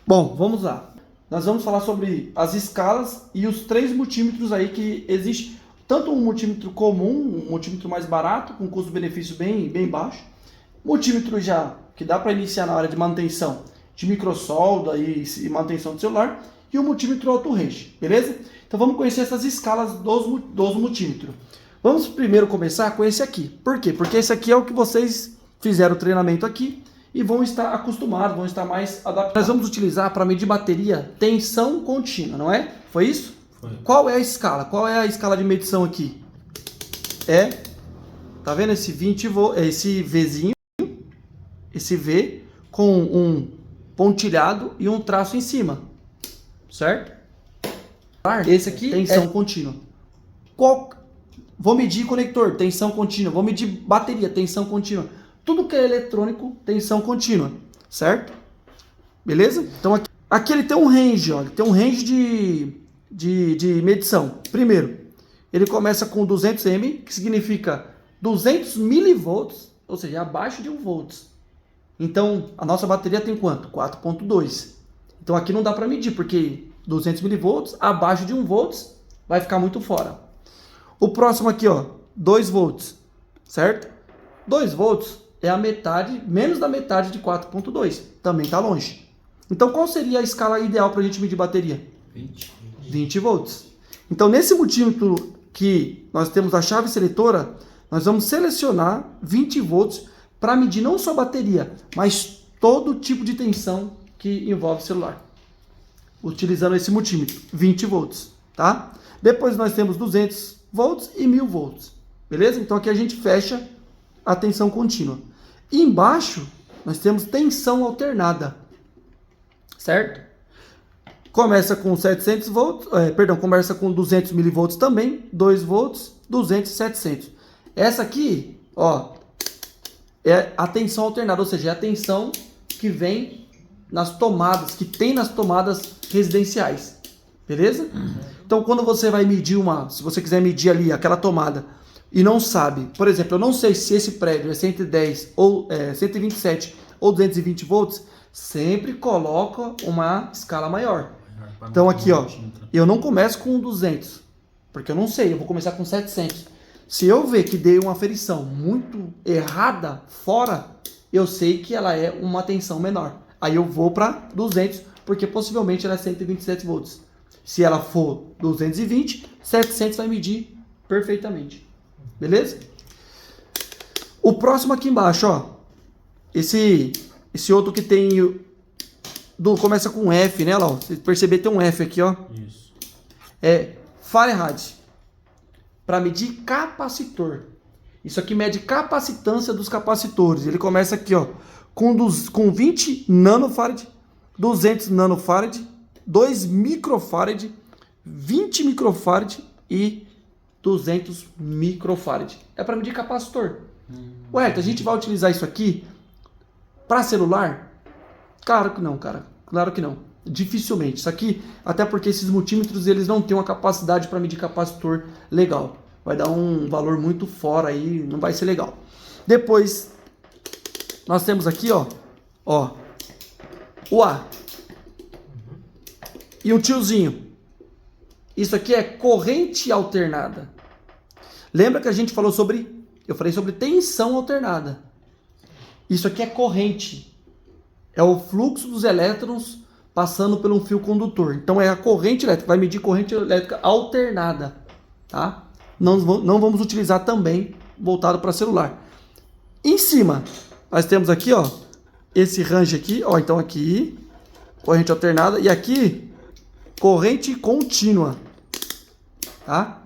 Bom, vamos lá. Nós vamos falar sobre as escalas e os 3 multímetros aí que existe. Tanto um multímetro comum, um multímetro mais barato, com custo-benefício bem baixo. Multímetro já que dá para iniciar na área de manutenção de microsolda e manutenção do celular. E o multímetro alto range, beleza? Então vamos conhecer essas escalas dos multímetros. Vamos primeiro começar com esse aqui. Por quê? Porque esse aqui é o que vocês fizeram o treinamento aqui e vão estar acostumados, vão estar mais adaptados. Nós vamos utilizar para medir bateria tensão contínua, não é? Foi isso? Foi. Qual é a escala? Qual é a escala de medição aqui? Tá vendo esse 20 volt, esse Vzinho, esse V com um pontilhado e um traço em cima, certo? Esse aqui tensão contínua. Vou medir conector, tensão contínua. Vou medir bateria, tensão contínua. Tudo que é eletrônico, tensão contínua, certo? Beleza? Então aqui ele tem um range, ó, ele tem um range de medição. Primeiro, ele começa com 200 M, que significa 200 milivolts, ou seja, abaixo de 1 volts. Então, a nossa bateria tem quanto? 4.2. Então aqui não dá para medir, porque 200 milivolts abaixo de 1 volts vai ficar muito fora. O próximo aqui, ó, 2 volts, certo? 2 volts é a metade, menos da metade de 4.2. Também está longe. Então, qual seria a escala ideal para a gente medir bateria? 20 volts. Então, nesse multímetro que nós temos a chave seletora, nós vamos selecionar 20 volts para medir não só a bateria, mas todo tipo de tensão que envolve o celular. Utilizando esse multímetro, 20 volts, tá? Depois nós temos 200 volts e 1000 volts, beleza? Então aqui a gente fecha a tensão contínua. E embaixo nós temos tensão alternada, certo? Começa com 700 volts, começa com 200 milivolts também, 2 volts, 200 e 700. Essa aqui, ó, é a tensão alternada, ou seja, é a tensão que vem nas tomadas, que tem nas tomadas residenciais, beleza? Então, quando você vai medir se você quiser medir ali aquela tomada e não sabe, por exemplo, eu não sei se esse prédio é 110 ou 127 ou 220 volts, sempre coloca uma escala maior. Então aqui, ó, eu não começo com 200, porque eu não sei, eu vou começar com 700. Se eu ver que dei uma aferição muito errada fora, eu sei que ela é uma tensão menor. Aí eu vou para 200, porque possivelmente ela é 127 volts. Se ela for 220, 700 vai medir perfeitamente. Beleza? O próximo aqui embaixo, ó. Esse outro que tem... começa com F, né? Lá, ó. Você perceber, tem um F aqui, ó. Isso. É Farad. Para medir capacitor. Isso aqui mede capacitância dos capacitores. Ele começa aqui, ó, com 20 nanofarad, 200 nanofarad, 2 microfarad, 20 microfarad e 200 microfarad. É para medir capacitor. Ué, a gente vai utilizar isso aqui para celular? Claro que não, cara. Claro que não. Dificilmente. Isso aqui, até porque esses multímetros eles não têm uma capacidade para medir capacitor legal. Vai dar um valor muito fora aí, não vai ser legal. Depois, nós temos aqui, ó, o A. E um tiozinho. Isso aqui é corrente alternada. Lembra que a gente falou eu falei sobre tensão alternada. Isso aqui é corrente. É o fluxo dos elétrons passando por um fio condutor. Então é a corrente elétrica, vai medir corrente elétrica alternada, tá? Não vamos utilizar também voltado para celular. Em cima, nós temos aqui, ó, esse range aqui, ó, então aqui, corrente alternada, e aqui, corrente contínua, tá?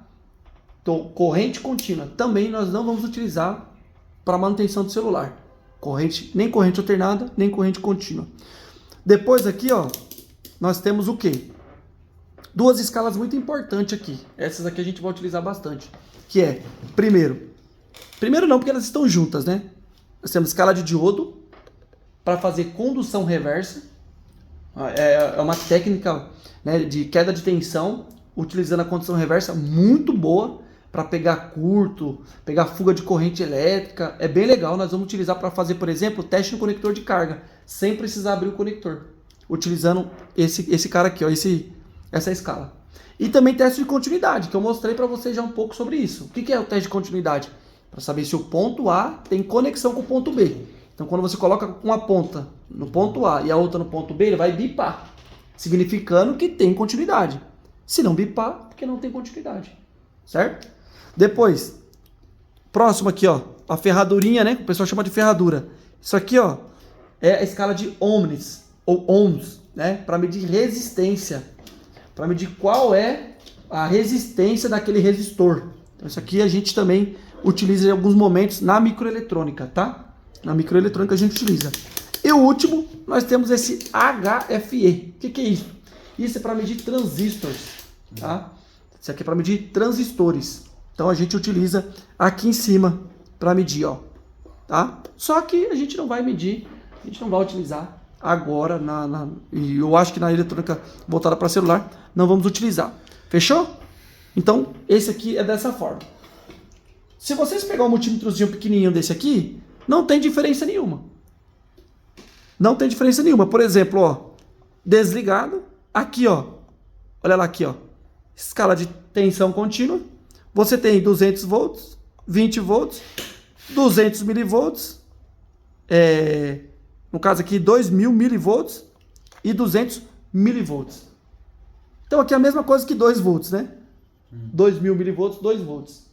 Então, corrente contínua, também nós não vamos utilizar para manutenção do celular. Nem corrente alternada, nem corrente contínua. Depois aqui, ó, nós temos o quê? Duas escalas muito importantes aqui. Essas aqui a gente vai utilizar bastante. Que é, primeiro não, porque elas estão juntas, né? Nós temos escala de diodo para fazer condução reversa. É uma técnica, né, de queda de tensão, utilizando a condução reversa muito boa para pegar curto, pegar fuga de corrente elétrica. É bem legal. Nós vamos utilizar para fazer, por exemplo, teste no conector de carga, sem precisar abrir o conector. utilizando esse cara aqui, ó, essa escala. E também teste de continuidade, que eu mostrei para vocês já um pouco sobre isso. O que é o teste de continuidade? Para saber se o ponto A tem conexão com o ponto B. Então, quando você coloca uma ponta no ponto A e a outra no ponto B, ele vai bipar, significando que tem continuidade. Se não bipar, porque não tem continuidade, certo? Depois, próximo aqui, ó, a ferradurinha, né? O pessoal chama de ferradura. Isso aqui, ó, é a escala de ohms, ou ohms, né? Para medir resistência, para medir qual é a resistência daquele resistor. Então, isso aqui a gente também utiliza em alguns momentos na microeletrônica, tá? Na microeletrônica a gente utiliza. E o último, nós temos esse HFE. O que é isso? Isso é para medir transistores, tá? Isso aqui é para medir transistores. Então a gente utiliza aqui em cima para medir, ó, tá? Só que a gente não vai medir, a gente não vai utilizar agora e eu acho que na eletrônica voltada para celular não vamos utilizar. Fechou? Então esse aqui é dessa forma. Se vocês pegar um multímetrozinho pequenininho desse aqui, não tem diferença nenhuma. Não tem diferença nenhuma. Por exemplo, ó, desligado, aqui, ó, olha lá aqui, ó, escala de tensão contínua. Você tem 200 volts, 20 volts, 200 milivolts, no caso aqui 2000 milivolts e 200 milivolts. Então aqui é a mesma coisa que 2 volts, né? 2000 milivolts, 2 volts.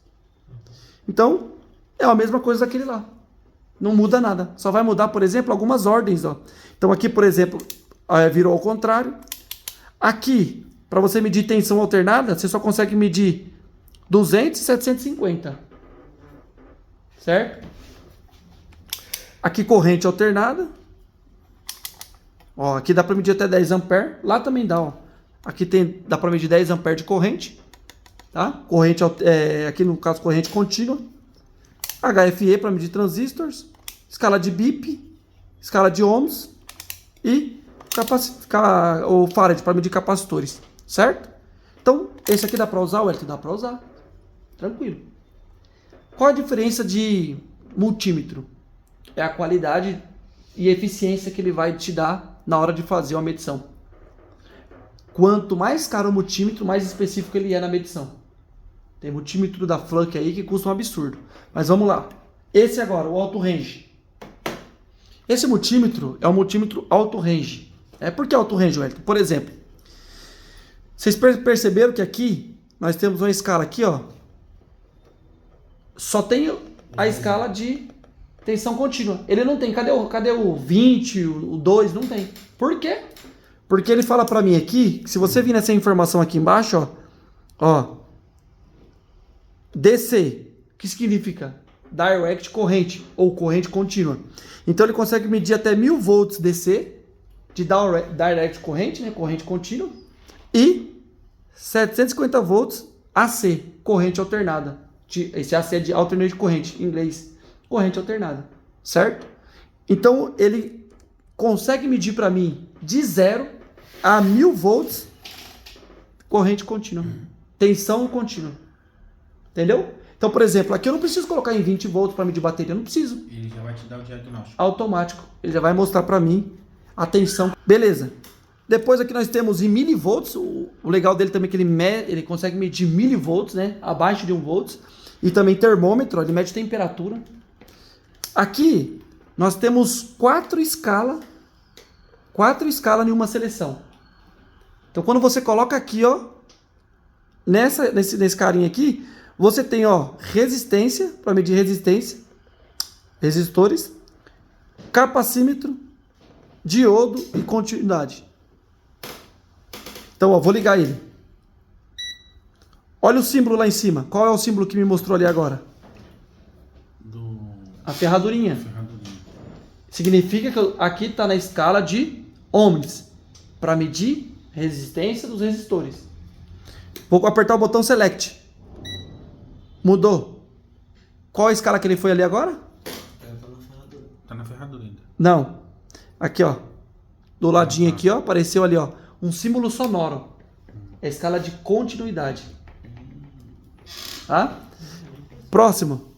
Então é a mesma coisa daquele lá. Não muda nada. Só vai mudar, por exemplo, algumas ordens, ó. Então aqui, por exemplo, virou ao contrário. Aqui, para você medir tensão alternada, você só consegue medir 200 e 750. Certo? Aqui corrente alternada. Ó, aqui dá para medir até 10 amperes. Lá também dá, ó. Aqui dá para medir 10 amperes de corrente. Tá? Corrente, aqui no caso corrente contínua. HFE para medir transistores. Escala de BIP. Escala de ohms. E o Farad para medir capacitores. Certo? Então, esse aqui dá para usar, o Elton? Dá para usar. Tranquilo. Qual a diferença de multímetro? É a qualidade e eficiência que ele vai te dar na hora de fazer uma medição. Quanto mais caro o multímetro, mais específico ele é na medição. Tem multímetro da Fluke aí que custa um absurdo. Mas vamos lá. Esse agora, o Alto Range. Esse multímetro é um multímetro Alto Range. Por que Alto Range, Wellington? Por exemplo, vocês perceberam que aqui nós temos uma escala aqui, ó. Só tem a escala de tensão contínua. Ele não tem. Cadê o 20, o 2? Não tem. Por quê? Porque ele fala para mim aqui, que se você vir nessa informação aqui embaixo, ó, DC, que significa direct corrente, ou corrente contínua. Então ele consegue medir até 1000 volts DC, de direct corrente, né, corrente contínua, e 750 volts AC, corrente alternada. Esse AC é de alternate corrente, em inglês, corrente alternada, certo? Então ele consegue medir para mim de 0 a 1000 volts, corrente contínua, tensão contínua, entendeu? Então, por exemplo, aqui eu não preciso colocar em 20 volts para medir bateria, eu não preciso. Ele já vai te dar o diagnóstico. Automático, ele já vai mostrar para mim a tensão. Beleza. Depois aqui nós temos em milivolts, o legal dele também é que ele consegue medir milivolts, né, abaixo de 1 volts. E também termômetro, ele mede temperatura. Aqui nós temos 4 escalas em uma seleção. Então quando você coloca aqui, ó, nesse carinha aqui, você tem, ó, resistência, para medir resistência, resistores, capacímetro, diodo e continuidade. Então, ó, vou ligar ele. Olha o símbolo lá em cima. Qual é o símbolo que me mostrou ali agora? A ferradurinha. Significa que aqui está na escala de ohms, para medir resistência dos resistores. Vou apertar o botão Select. Mudou. Qual a escala que ele foi ali agora? Tá na ferradura ainda. Não. Aqui, ó. Do ladinho aqui, ó. Apareceu ali, ó. Um símbolo sonoro. É a escala de continuidade. Tá? Próximo.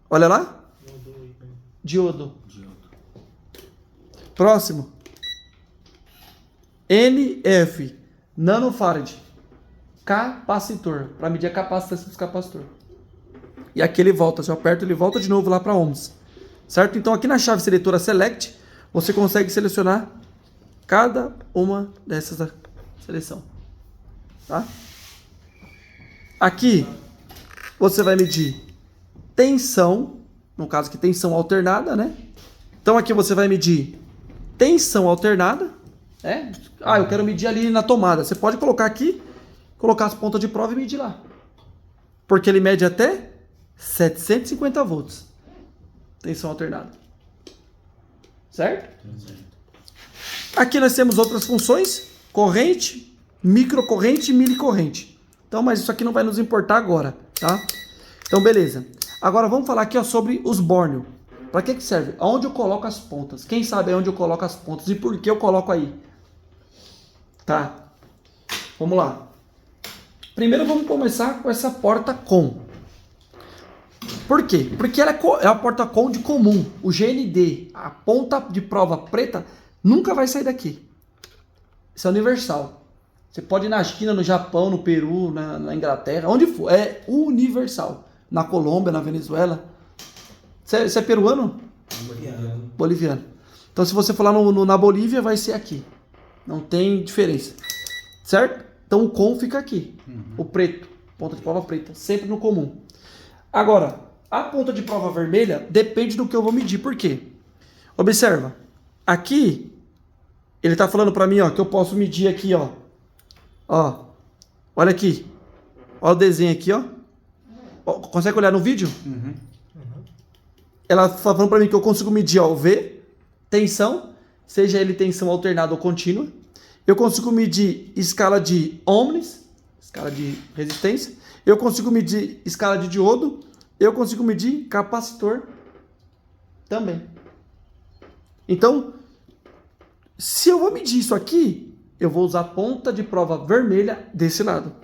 Olha lá. Diodo. Próximo. NF, nanofarad, capacitor, para medir a capacitância dos capacitor. E aqui ele volta, se eu aperto ele volta de novo lá para ohms, certo? Então aqui na chave seletora Select, você consegue selecionar cada uma dessas da seleção, tá? Aqui você vai medir tensão, no caso aqui tensão alternada, né? Então aqui você vai medir tensão alternada, né? Ah, eu quero medir ali na tomada. Você pode colocar aqui, colocar as pontas de prova e medir lá. Porque ele mede até 750 volts. Tensão alternada. Certo? Aqui nós temos outras funções. Corrente, microcorrente e milicorrente. Então, mas isso aqui não vai nos importar agora, tá? Então, beleza. Agora vamos falar aqui ó, sobre os Borneo. Para que serve? Aonde eu coloco as pontas? Quem sabe onde eu coloco as pontas e por que eu coloco aí? Tá? Vamos lá. Primeiro vamos começar com essa porta COM. Por quê? Porque ela é a porta COM de comum. O GND, a ponta de prova preta, nunca vai sair daqui. Isso é universal. Você pode ir na China, no Japão, no Peru, na Inglaterra, onde for. É universal. Na Colômbia, na Venezuela. Você é peruano? Boliviano. Boliviano. Então se você for lá na Bolívia, vai ser aqui. Não tem diferença. Certo? Então o COM fica aqui. O preto. Ponta de prova preta. Sempre no comum. Agora, a ponta de prova vermelha depende do que eu vou medir. Por quê? Observa. Aqui, ele está falando para mim ó, que eu posso medir aqui. Ó. Olha aqui. Olha o desenho aqui. Ó. Consegue olhar no vídeo? Ela está falando para mim que eu consigo medir ó, o V, tensão, seja ele tensão alternada ou contínua. Eu consigo medir escala de ohms, escala de resistência. Eu consigo medir escala de diodo. Eu consigo medir capacitor também. Então, se eu vou medir isso aqui, eu vou usar a ponta de prova vermelha desse lado,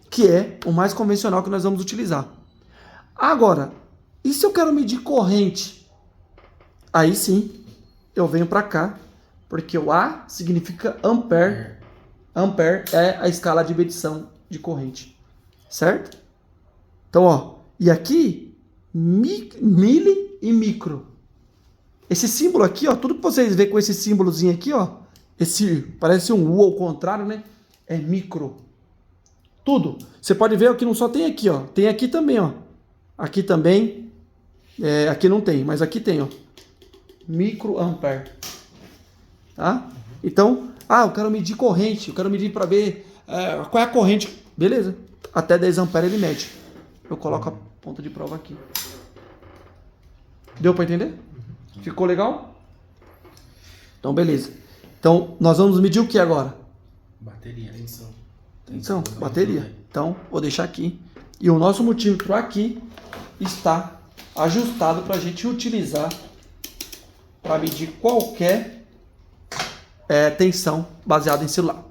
que é o mais convencional que nós vamos utilizar. Agora, e se eu quero medir corrente? Aí sim, eu venho para cá, porque o A significa ampere. Ampere é a escala de medição de corrente, certo? Então, ó, e aqui, mili e micro. Esse símbolo aqui, ó, tudo que vocês veem com esse símbolozinho aqui, ó, esse parece um U ao contrário, né? É micro. Tudo. Você pode ver que não só tem aqui, ó, tem aqui também, ó. Aqui também. Aqui não tem, mas aqui tem, ó. Microampere. Tá? Então, eu quero medir corrente, eu quero medir para ver qual é a corrente. Beleza. Até 10 amperes ele mede. Eu coloco a ponta de prova aqui. Deu para entender? Ficou legal? Então, beleza. Então, nós vamos medir o que agora? Bateria. Tensão, bateria. Então, vou deixar aqui. E o nosso multímetro aqui está ajustado para a gente utilizar para medir qualquer tensão baseada em celular.